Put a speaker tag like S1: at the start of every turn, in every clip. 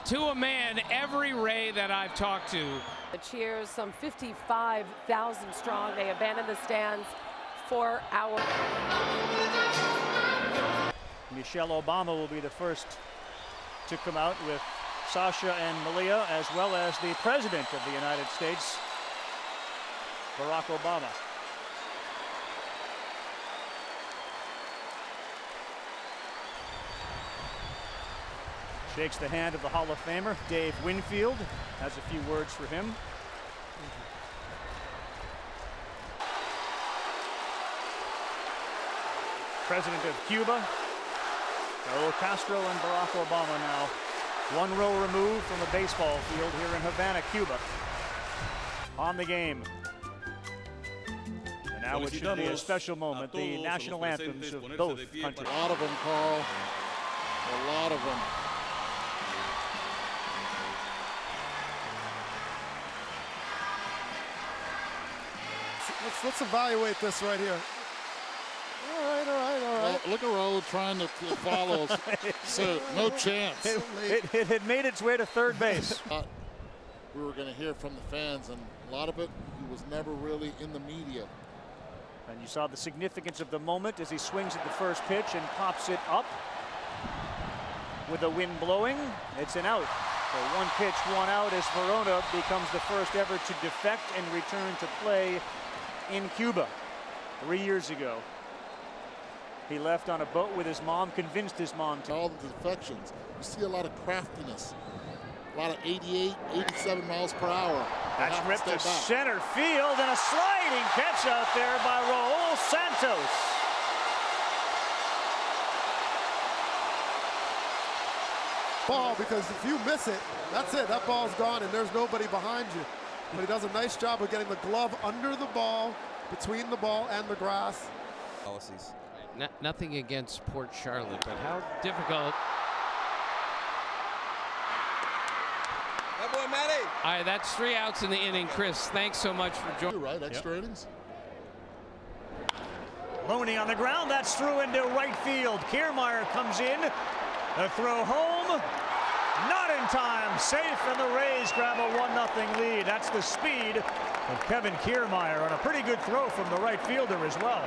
S1: to a man every Ray that I've talked to.
S2: The cheers, some 55,000 strong. They abandoned the stands for hours.
S3: Michelle Obama will be the first to come out with Sasha and Malia, as well as the President of the United States, Barack Obama. Shakes the hand of the Hall of Famer, Dave Winfield, has a few words for him. President of Cuba, Raul Castro and Barack Obama now one row removed from the baseball field here in Havana, Cuba. On the game. And now it should be a special moment, the national anthems of both countries.
S4: A lot of them, Carl. A lot of them.
S5: Let's evaluate this right here. All right.
S4: Well, look at Raul trying to follow. So no chance.
S3: It had made its way to third base.
S4: We were going to hear from the fans, and a lot of it, he was never really in the media.
S3: And you saw the significance of the moment as he swings at the first pitch and pops it up. With the wind blowing, it's an out. So one pitch, one out, as Verona becomes the first ever to defect and return to play in Cuba 3 years ago. He left on a boat with his mom, convinced his mom to.
S4: All the defections, you see a lot of craftiness, a lot of 88, 87 miles per hour.
S3: That's ripped to center field, and a sliding catch out there by Raul Santos.
S5: Ball, because if you miss it, that's it. That ball's gone, and there's nobody behind you. But he does a nice job of getting the glove under the ball, between the ball and the grass.
S6: Policies.
S1: Nothing against Port Charlotte, but how difficult.
S6: That boy, Matty.
S1: All right, that's 3 outs in the inning. Chris, thanks so much for joining.
S4: Right, extra innings.
S3: Loney on the ground, that's through into right field. Kiermaier comes in, the throw home, not in time, safe, and the Rays grab a 1-0 lead. That's the speed of Kevin Kiermaier on a pretty good throw from the right fielder as well.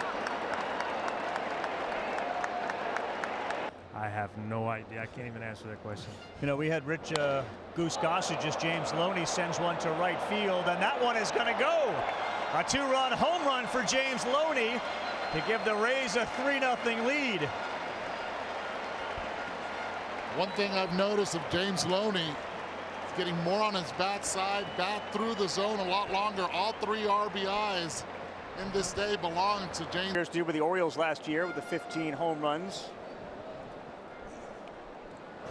S7: I have no idea. I can't even answer that question.
S3: You know, we had Rich Goose Gossage as James Loney sends one to right field, and that one is going to go. A 2-run home run for James Loney to give the Rays a 3-0 lead.
S4: One thing I've noticed of James Loney, he's getting more on his backside, bat through the zone a lot longer. All 3 RBIs in this day belong to James.
S3: Here's due with the Orioles last year with the 15 home runs.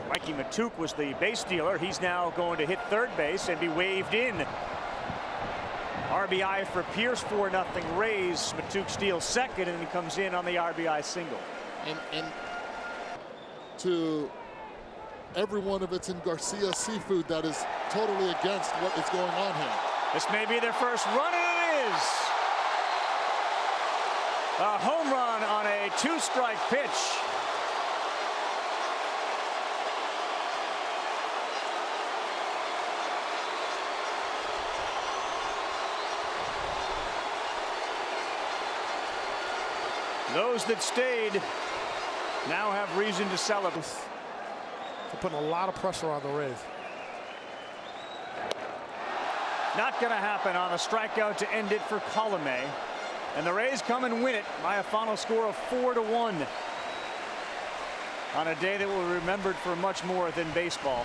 S3: Mikey Matuk was the base stealer. He's now going to hit third base and be waved in. RBI for Pierce, 4-0 Rays. Matuk steals second and he comes in on the RBI single.
S4: And to everyone of it's in Garcia Seafood that is totally against what is going on here.
S3: This may be their first run, and it is. A home run on a 2-strike pitch. Those that stayed now have reason to celebrate.
S5: They're putting a lot of pressure on the Rays.
S3: Not going to happen on a strikeout to end it for Colomé. And the Rays come and win it by a final score of 4-1. On a day that will be remembered for much more than baseball.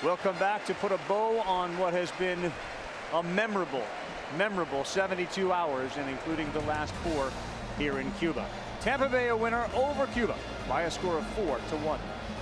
S3: We'll come back to put a bow on what has been a memorable 72 hours, and including the last 4 here in Cuba. Tampa Bay a winner over Cuba by a score of 4-1.